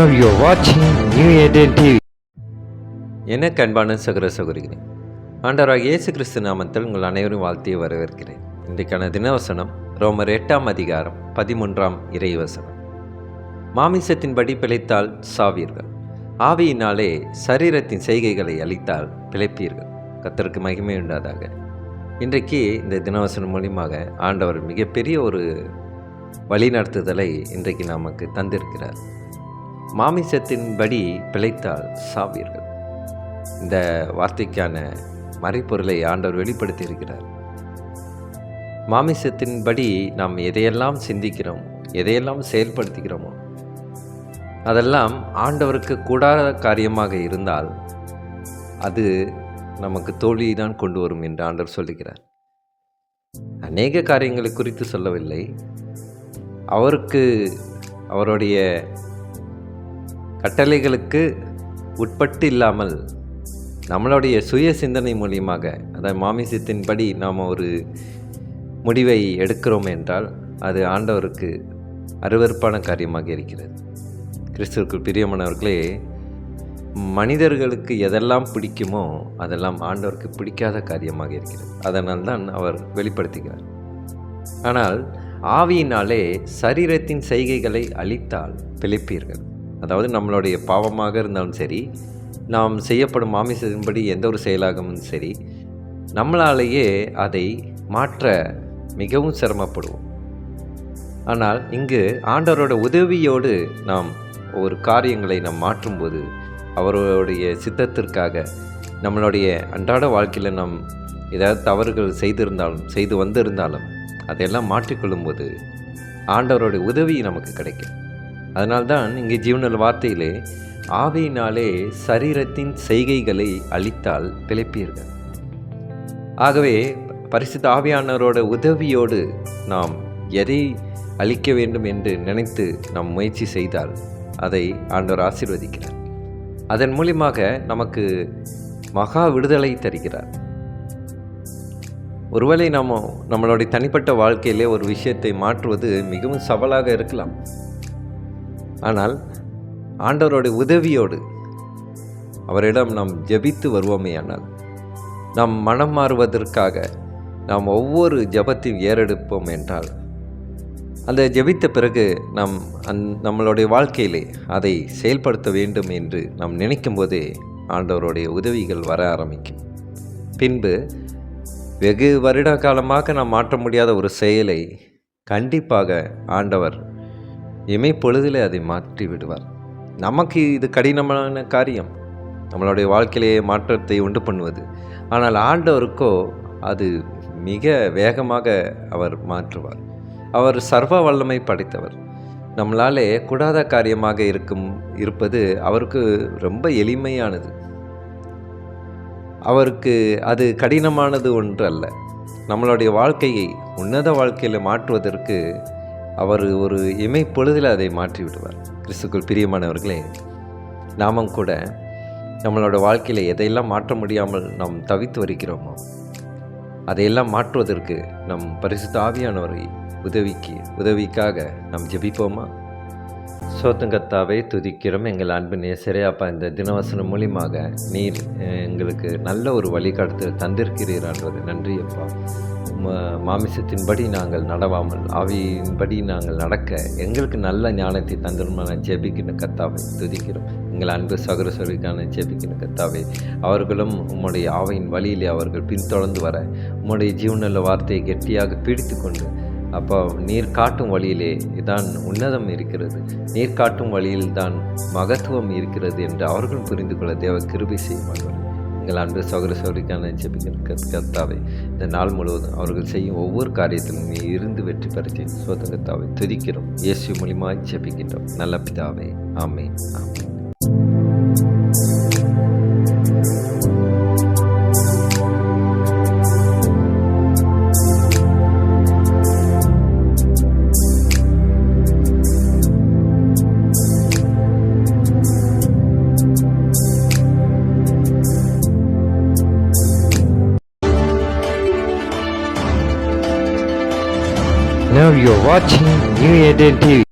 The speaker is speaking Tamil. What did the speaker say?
Now you're watching New Eden TV. எனக்கு அன்பான சகோதர சகோதரிகளே, ஆண்டவராகிய இயேசு கிறிஸ்து நாமத்தில் உங்கள் அனைவரும் வாழ்த்தி வரவேற்கிறேன். இன்றைக்கான தினவசனம் ரோமர் 8ஆம் அதிகாரம் 13ஆம் இறைவசனம். மாமிசத்தின்படி பிழைத்தால் சாவீர்கள், ஆவியினாலே சரீரத்தின் செய்கைகளை அளித்தால் பிழைப்பீர்கள். கர்த்தருக்கு மகிமை உண்டாதாக. இன்றைக்கு இந்த தினவசனம் மூலியமாக ஆண்டவர் மிகப்பெரிய ஒரு வழிநடத்துதலை இன்றைக்கு நமக்கு தந்திருக்கிறார். மாமிசத்தின்படி பிழைத்தால் சாவீர்கள். இந்த வார்த்தைக்கான மறைப்பொருளை ஆண்டவர் வெளிப்படுத்தி இருக்கிறார். மாமிசத்தின்படி நாம் எதையெல்லாம் சிந்திக்கிறோமோ, எதையெல்லாம் செயல்படுத்துகிறோமோ, அதெல்லாம் ஆண்டவருக்கு கூடாத காரியமாக இருந்தால் அது நமக்கு தோல்வியை தான் கொண்டு வரும் என்று ஆண்டவர் சொல்லுகிறார். அநேக காரியங்களை குறித்து சொல்லவில்லை, அவருடைய கட்டளைகளுக்கு உட்பட்டு இல்லாமல் நம்மளுடைய சுய சிந்தனை மூலியமாக, அதாவது மாமிசத்தின்படி நாம் ஒரு முடிவை எடுக்கிறோம் என்றால் அது ஆண்டவருக்கு அருவருப்பான காரியமாக இருக்கிறது. கிறிஸ்துவுக்குள் பிரியமானவர்களே, மனிதர்களுக்கு எதெல்லாம் பிடிக்குமோ அதெல்லாம் ஆண்டவருக்கு பிடிக்காத காரியமாக இருக்கிறது. அதனால் தான் அவர் வெளிப்படுத்துகிறார். ஆனால் ஆவியினாலே சரீரத்தின் செய்கைகளை அளித்தால் பிழைப்பீர்கள். அதாவது நம்மளுடைய பாவமாக இருந்தாலும் சரி, நாம் செய்யப்படும் மாமிசத்தின்படி எந்த ஒரு செயலாகவும் சரி, நம்மளாலேயே அதை மாற்ற மிகவும் சிரமப்படுவோம். ஆனால் இங்கு ஆண்டவரோட உதவியோடு நாம் ஒரு காரியங்களை நாம் மாற்றும்போது, அவருடைய சித்தத்திற்காக நம்மளுடைய அன்றாட வாழ்க்கையில் நாம் ஏதாவது தவறுகள் செய்து வந்திருந்தாலும் அதையெல்லாம் மாற்றிக்கொள்ளும்போது ஆண்டவருடைய உதவி நமக்கு கிடைக்கும். அதனால்தான் இங்கே ஜீவனல் வார்த்தையிலே ஆவியினாலே சரீரத்தின் செய்கைகளை அளித்தால் பிழைப்பீர்கள். ஆகவே பரிசுத்த ஆவியானவரோட உதவியோடு நாம் எதை அளிக்க வேண்டும் என்று நினைத்து நாம் முயற்சி செய்தால் அதை ஆண்டவர் ஆசீர்வதிக்கிறார். அதன் மூலியமாக நமக்கு மகா விடுதலை தருகிறார். ஒருவேளை நம்மளுடைய தனிப்பட்ட வாழ்க்கையிலே ஒரு விஷயத்தை மாற்றுவது மிகவும் சவாலாக இருக்கலாம். ஆனால் ஆண்டவருடைய உதவியோடு அவரிடம் நாம் ஜெபித்து வருவோமேயானால், நாம் மனம் மாறுவதற்காக நாம் ஒவ்வொரு ஜெபத்தையும் ஏறெடுப்போம் என்றால், அந்த ஜெபித்த பிறகு நம்மளுடைய வாழ்க்கையிலே அதை செயல்படுத்த வேண்டும் என்று நாம் நினைக்கும் போதே ஆண்டவருடைய உதவிகள் வர ஆரம்பிக்கும். பின்பு வெகு வருட காலமாக நாம் மாற்ற முடியாத ஒரு செயலை கண்டிப்பாக ஆண்டவர் இமைப்பொழுதிலே அதை மாற்றி விடுவார். நமக்கு இது கடினமான காரியம், நம்மளுடைய வாழ்க்கையிலேயே மாற்றத்தை உண்டு பண்ணுவது. ஆனால் ஆண்டவருக்கோ அது மிக வேகமாக அவர் மாற்றுவார். அவர் சர்வ வல்லமை படைத்தவர். நம்மளாலே கூடாத காரியமாக இருப்பது அவருக்கு ரொம்ப எளிமையானது. அவருக்கு அது கடினமானது ஒன்று அல்ல. நம்மளுடைய வாழ்க்கையை உன்னத வாழ்க்கையில் மாற்றுவதற்கு அவர் ஒரு இமைப்பொழுதில் அதை மாற்றி விடுவார். கிறிஸ்துக்குள் பிரியமானவர்களே, நாமும் கூட நம்மளோட வாழ்க்கையில் எதையெல்லாம் மாற்ற முடியாமல் நாம் தவித்து வருகிறோமோ அதையெல்லாம் மாற்றுவதற்கு நம் பரிசுத்த ஆவியானவரை உதவிக்காக நாம் ஜெபிப்போமா? சோத்தங்கத்தாவே துதிக்கிறோம் எங்கள் அன்பு நேசரே. அப்பா, இந்த தினவசனம் மூலியமாக நீர் எங்களுக்கு நல்ல ஒரு வழிகாட்டுதல் தந்திருக்கிறீரான்றது நன்றி அப்பா. மாமிசத்தின்படி நாங்கள் நடவாமல் ஆவியின்படி நாங்கள் நடக்க எங்களுக்கு நல்ல ஞானத்தை தந்திரமான ஜெபிக்கிற கத்தாவை துதிக்கிறோம். எங்கள் அன்பு சகோதரர்களுக்கான ஜெபிக்கிற கத்தாவை, அவர்களும் உம்முடைய ஆவியின் வழியிலே அவர்கள் பின்தொடர்ந்து வர உம்முடைய ஜீவனுள்ள வார்த்தையை கெட்டியாக பிடித்து கொண்டு, அப்போ நீர் காட்டும் வழியிலே தான் உன்னதம் இருக்கிறது, நீர் காட்டும் வழியில் தான் மகத்துவம் இருக்கிறது என்று அவர்களும் புரிந்து கொள்ள தேவ கிருபை செய்வார்கள். எங்கள் அன்பு சகோதரிக்கான ஜெபிக்கிற கர்த்தாவை, இந்த நாள் முழுவதும் அவர்கள் செய்யும் ஒவ்வொரு காரியத்திலும் நீ இருந்து வெற்றி பெறச் செய்யும் சோதங்கத்தாவை துதிக்கிறோம். இயேசு மூலியமாய் ஜெபிக்கின்றோம் நல்ல பிதாவே. ஆமென். ஆமென். Now you're watching New Eden TV.